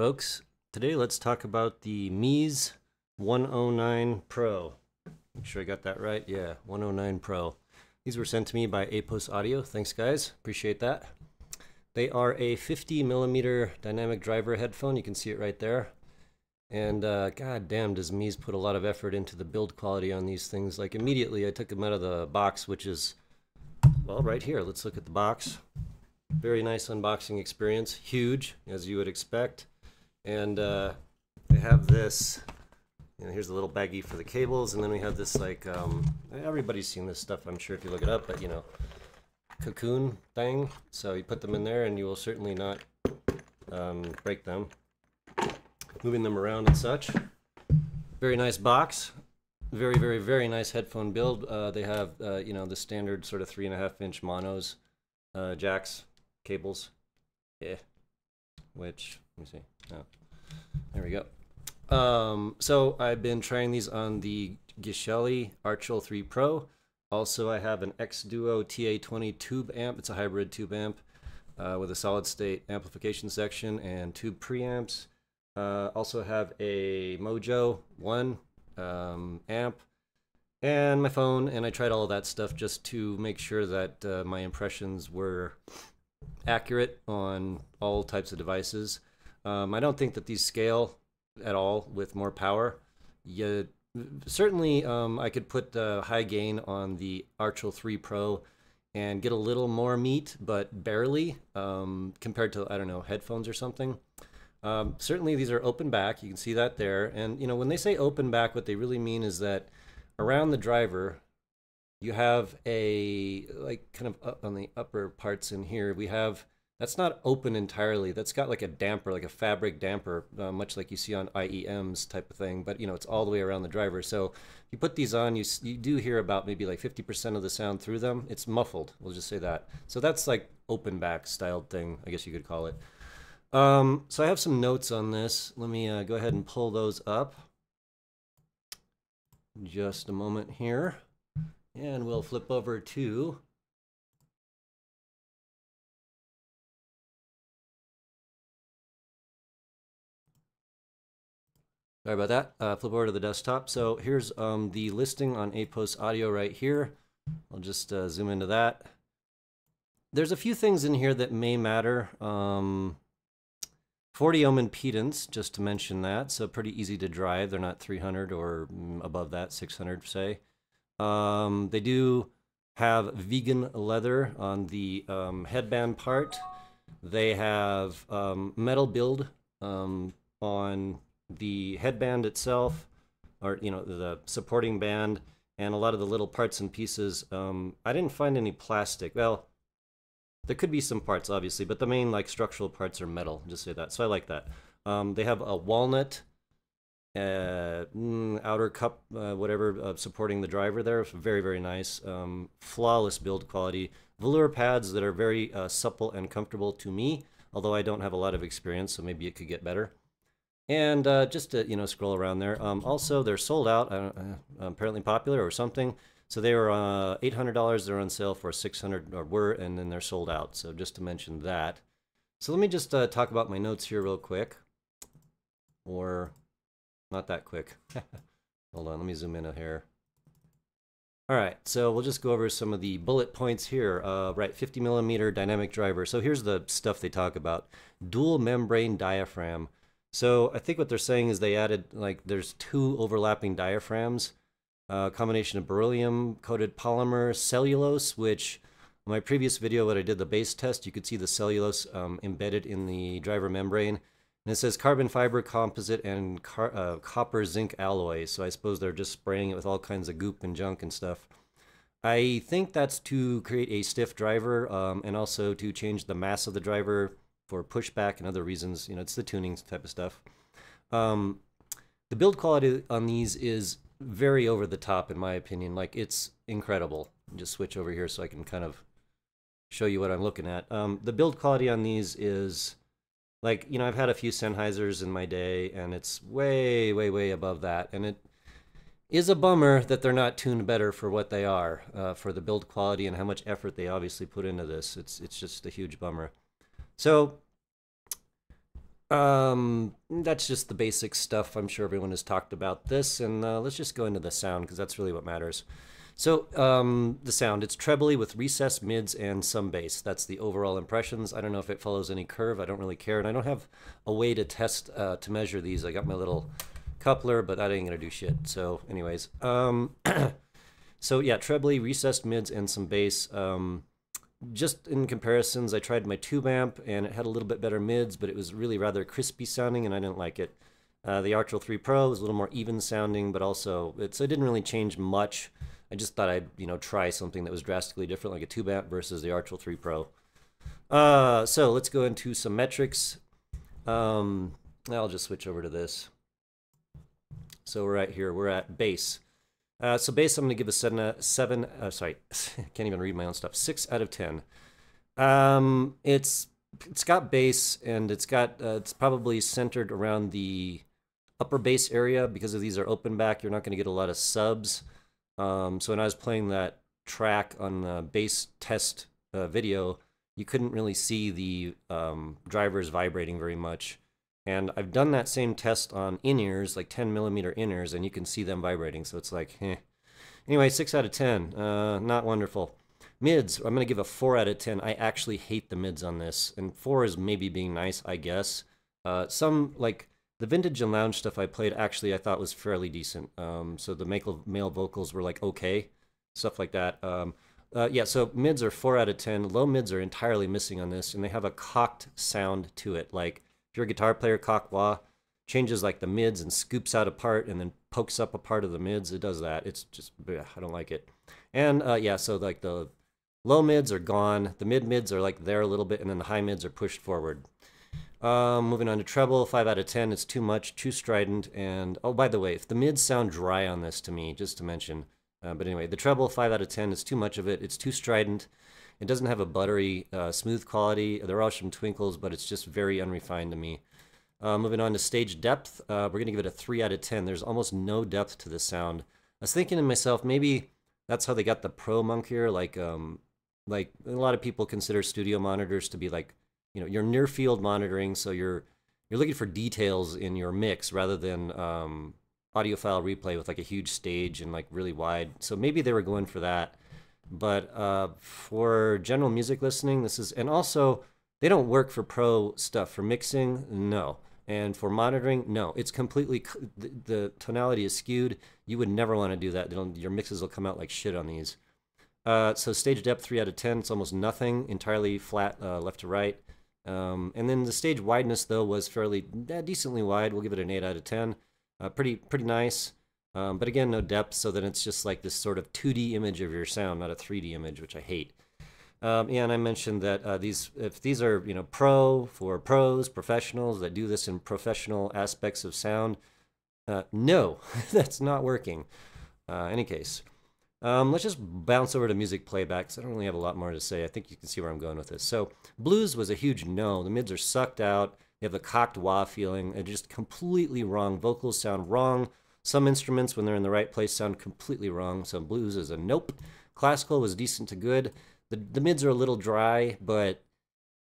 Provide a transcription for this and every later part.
folks. Today let's talk about the Meze 109 Pro. Make sure I got that right. Yeah, 109 Pro. These were sent to me by Apos Audio. Thanks guys, appreciate that. They are a 50mm dynamic driver headphone. You can see it right there. And god damn, does Meze put a lot of effort into the build quality on these things. Like immediately I took them out of the box, which is, well, right here. Let's look at the box. Very nice unboxing experience. Huge, as you would expect. And they have this, here's a little baggie for the cables, and then we have this, like, everybody's seen this stuff, I'm sure, if you look it up, but, cocoon thing. So you put them in there, and you will certainly not break them. Moving them around and such. Very nice box. Very, very, very nice headphone build. They have, the standard sort of 3.5-inch monos, jacks, cables. Yeah. Which, let me see. Oh, there we go. So I've been trying these on the Gishelli Archel 3 Pro. Also, I have an X-Duo TA20 tube amp. It's a hybrid tube amp with a solid-state amplification section and tube preamps. Also have a Mojo 1 amp and my phone, and I tried all of that stuff just to make sure that my impressions were accurate on all types of devices. I don't think that these scale at all with more power. Certainly I could put high gain on the Archel 3 Pro and get a little more meat, but barely compared to, I don't know, headphones or something. Certainly these are open back, you can see that there, and when they say open back, what they really mean is that around the driver you have a, like, kind of up on the upper parts in here, we have, that's not open entirely, that's got like a damper, like a fabric damper, much like you see on IEMs type of thing, but it's all the way around the driver. So if you put these on, you do hear about maybe like 50% of the sound through them. It's muffled, we'll just say that. So that's like open back styled thing, I guess you could call it. So I have some notes on this. Let me go ahead and pull those up. Just a moment here. And we'll flip over to sorry about that. Flip over to the desktop. So here's the listing on Apos Audio right here. I'll just zoom into that. There's a few things in here that may matter. 40 ohm impedance, just to mention that, so pretty easy to drive. They're not 300 or above that, 600 say. They do have vegan leather on the headband part. They have metal build on the headband itself, or the supporting band, and a lot of the little parts and pieces. I didn't find any plastic. Well, there could be some parts, obviously, but the main, like, structural parts are metal, just say that. So I like that. They have a walnut outer cup, whatever, supporting the driver there. Very, very nice. Flawless build quality. Velour pads that are very supple and comfortable to me, although I don't have a lot of experience, so maybe it could get better. And just to, scroll around there. Also, they're sold out, apparently popular or something. So they were $800. They're on sale for $600, or were, and then they're sold out. So just to mention that. So let me just talk about my notes here real quick, or not that quick. Hold on, let me zoom in here. All right, so we'll just go over some of the bullet points here. Right, 50mm dynamic driver. So here's the stuff they talk about: dual membrane diaphragm. So I think what they're saying is they added, like, there's 2 overlapping diaphragms. Combination of beryllium-coated polymer, cellulose, which in my previous video when I did the base test, you could see the cellulose embedded in the driver membrane. And it says carbon fiber composite and copper zinc alloy. So I suppose they're just spraying it with all kinds of goop and junk and stuff. I think that's to create a stiff driver and also to change the mass of the driver for pushback and other reasons. It's the tuning type of stuff. The build quality on these is very over the top, in my opinion. Like, it's incredible. Just switch over here so I can kind of show you what I'm looking at. The build quality on these is, like, I've had a few Sennheisers in my day, and it's way, way, way above that. And it is a bummer that they're not tuned better for what they are, for the build quality and how much effort they obviously put into this. It's just a huge bummer. So That's just the basic stuff. I'm sure everyone has talked about this, and let's just go into the sound because that's really what matters. So, the sound, it's trebly with recessed mids and some bass. That's the overall impressions. I don't know if it follows any curve. I don't really care, and I don't have a way to test to measure these. I got my little coupler, but that ain't gonna do shit. So, anyways, so yeah, trebly, recessed mids, and some bass. Just in comparisons, I tried my tube amp and it had a little bit better mids, but it was really rather crispy sounding and I didn't like it. The Archer 3 Pro was a little more even sounding, but also it didn't really change much. I just thought I'd try something that was drastically different, like a tube amp versus the Archer 3 Pro. So let's go into some metrics. I'll just switch over to this. So we're right here. We're at bass. So bass, I'm going to give a sorry, can't even read my own stuff. 6 out of 10. It's got bass, and it's probably centered around the upper bass area because of these are open back. You're not going to get a lot of subs. So when I was playing that track on the bass test video, you couldn't really see the drivers vibrating very much. And I've done that same test on in-ears, like 10mm in-ears, and you can see them vibrating, so it's like, eh. Anyway, 6 out of 10, not wonderful. Mids, I'm going to give a 4 out of 10. I actually hate the mids on this, and 4 is maybe being nice, I guess. Some, like, the vintage and lounge stuff I played, actually, I thought was fairly decent. So the male vocals were, like, okay, stuff like that. Yeah, so mids are 4 out of 10. Low mids are entirely missing on this, and they have a cocked sound to it, like, if you're a guitar player, cock wah, changes like the mids and scoops out a part and then pokes up a part of the mids. It does that. It's just, I don't like it. And yeah, so like the low mids are gone. The mids are like there a little bit, and then the high mids are pushed forward. Moving on to treble, 5 out of 10. It's too much, too strident. And oh, by the way, if the mids sound dry on this to me, just to mention. But anyway, the treble, 5 out of 10. It's too much of it. It's too strident. It doesn't have a buttery, smooth quality. There are some twinkles, but it's just very unrefined to me. Moving on to stage depth, we're going to give it a 3 out of 10. There's almost no depth to the sound. I was thinking to myself, maybe that's how they got the Pro Monk here. Like a lot of people consider studio monitors to be like, your near field monitoring, so you're looking for details in your mix rather than audiophile replay with like a huge stage and like really wide. So maybe they were going for that. But for general music listening, this is, and also they don't work for pro stuff. For mixing, no. And for monitoring, no. It's completely, the tonality is skewed. You would never want to do that. Your mixes will come out like shit on these. So stage depth, 3 out of 10. It's almost nothing, entirely flat left to right. And then the stage wideness, though, was fairly decently wide. We'll give it an 8 out of 10. Pretty nice. But again, no depth, so then it's just like this sort of 2D image of your sound, not a 3D image, which I hate. Yeah, and I mentioned that if these are for pros, professionals that do this in professional aspects of sound, no, that's not working. Any case, let's just bounce over to music playbacks. I don't really have a lot more to say. I think you can see where I'm going with this. So blues was a huge no. The mids are sucked out. You have the cocked wah feeling. It's just completely wrong. Vocals sound wrong. Some instruments, when they're in the right place, sound completely wrong. So blues is a nope. Classical was decent to good. The mids are a little dry, but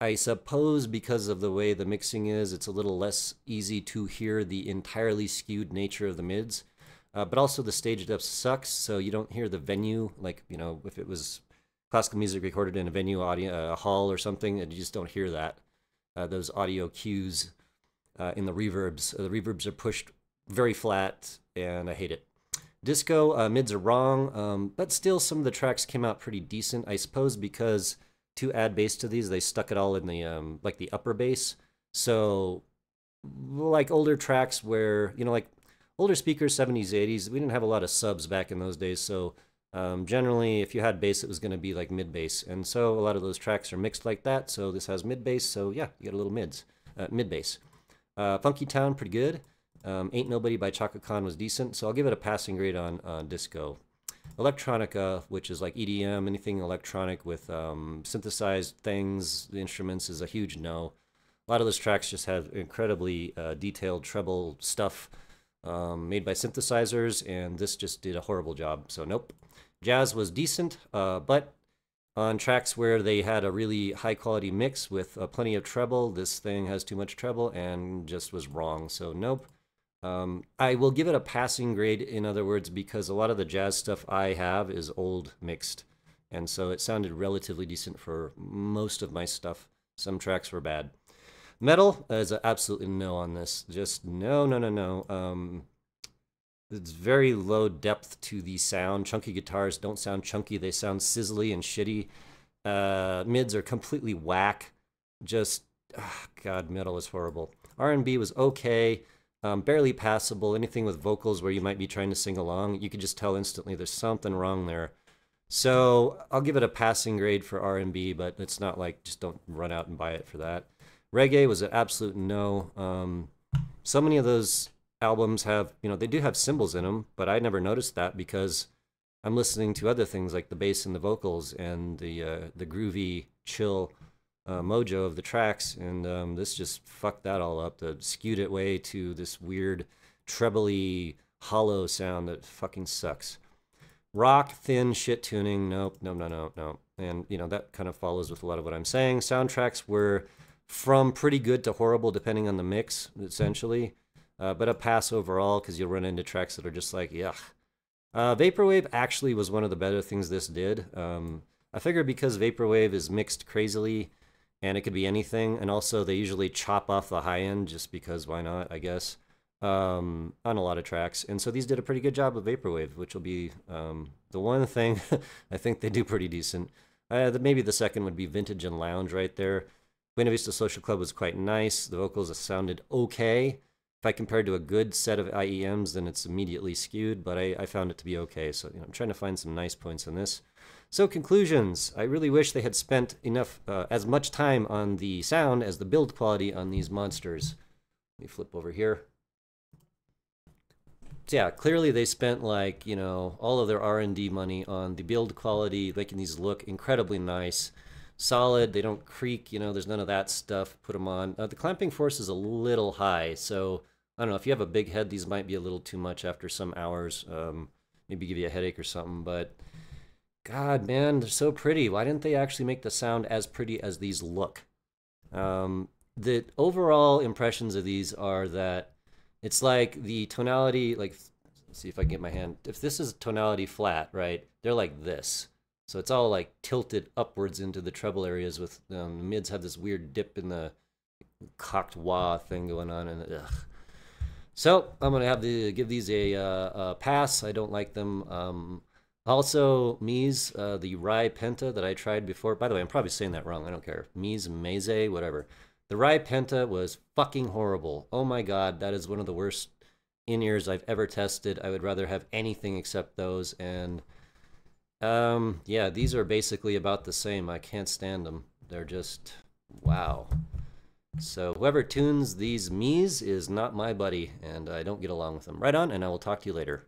I suppose because of the way the mixing is, it's a little less easy to hear the entirely skewed nature of the mids. But also the stage depth sucks, so you don't hear the venue, like, if it was classical music recorded in a venue audio, a hall or something, and you just don't hear that. Those audio cues in the reverbs. The reverbs are pushed very flat, and I hate it. Disco, mids are wrong, but still some of the tracks came out pretty decent, I suppose, because to add bass to these, they stuck it all in the, like the upper bass. So, like older tracks where, like older speakers, 70s, 80s, we didn't have a lot of subs back in those days, so generally, if you had bass, it was going to be like mid bass, and so a lot of those tracks are mixed like that, so this has mid bass, so yeah, you get a little mid bass. Funky Town, pretty good. Ain't Nobody by Chaka Khan was decent, so I'll give it a passing grade on disco. Electronica, which is like EDM, anything electronic with synthesized things, the instruments, is a huge no. A lot of those tracks just have incredibly detailed treble stuff made by synthesizers, and this just did a horrible job, so nope. Jazz was decent, but On tracks where they had a really high quality mix with plenty of treble, this thing has too much treble and just was wrong. So nope. I will give it a passing grade, in other words, because a lot of the jazz stuff I have is old mixed. And so it sounded relatively decent for most of my stuff. Some tracks were bad. Metal is absolutely no on this. Just no, no, no, no. It's very low depth to the sound. Chunky guitars don't sound chunky. They sound sizzly and shitty. Mids are completely whack. Just, God, metal is horrible. R&B was okay. Barely passable. Anything with vocals where you might be trying to sing along, you could just tell instantly there's something wrong there. So I'll give it a passing grade for R&B, but it's not like just don't run out and buy it for that. Reggae was an absolute no. So many of those albums have, they do have cymbals in them, but I never noticed that because I'm listening to other things like the bass and the vocals and the groovy, chill mojo of the tracks, and this just fucked that all up. Skewed it way to this weird, trebly, hollow sound that fucking sucks. Rock, thin, shit tuning, nope, no, no, no, no. And, that kind of follows with a lot of what I'm saying. Soundtracks were from pretty good to horrible, depending on the mix, essentially. But a pass overall, because you'll run into tracks that are just like, yuck. Vaporwave actually was one of the better things this did. I figure because Vaporwave is mixed crazily, and it could be anything, and also they usually chop off the high end just because why not, I guess, on a lot of tracks. And so these did a pretty good job of Vaporwave, which will be the one thing I think they do pretty decent. Maybe the second would be Vintage and Lounge right there. Buena Vista Social Club was quite nice. The vocals sounded okay. If I compared to a good set of IEMs, then it's immediately skewed, but I found it to be okay. So I'm trying to find some nice points on this. So conclusions. I really wish they had spent as much time on the sound as the build quality on these monsters. Let me flip over here. So yeah, clearly they spent all of their R&D money on the build quality, making these look incredibly nice. Solid, they don't creak, there's none of that stuff. Put them on. The clamping force is a little high, so I don't know, if you have a big head, these might be a little too much after some hours. Maybe give you a headache or something, but God, man, they're so pretty. Why didn't they actually make the sound as pretty as these look? The overall impressions of these are that it's like the tonality, let's see if I can get my hand. If this is tonality flat, right, they're like this. So it's all like tilted upwards into the treble areas with the mids have this weird dip in the cocked wah thing going on. And ugh. So I'm going to have to give these a pass. I don't like them. Also, Meze, the Rye Penta that I tried before. By the way, I'm probably saying that wrong. I don't care. Meze, whatever. The Rye Penta was fucking horrible. Oh my God, that is one of the worst in-ears I've ever tested. I would rather have anything except those. And yeah, these are basically about the same. I can't stand them. They're just, wow. So whoever tunes these Meze is not my buddy, and I don't get along with them. Right on, and I will talk to you later.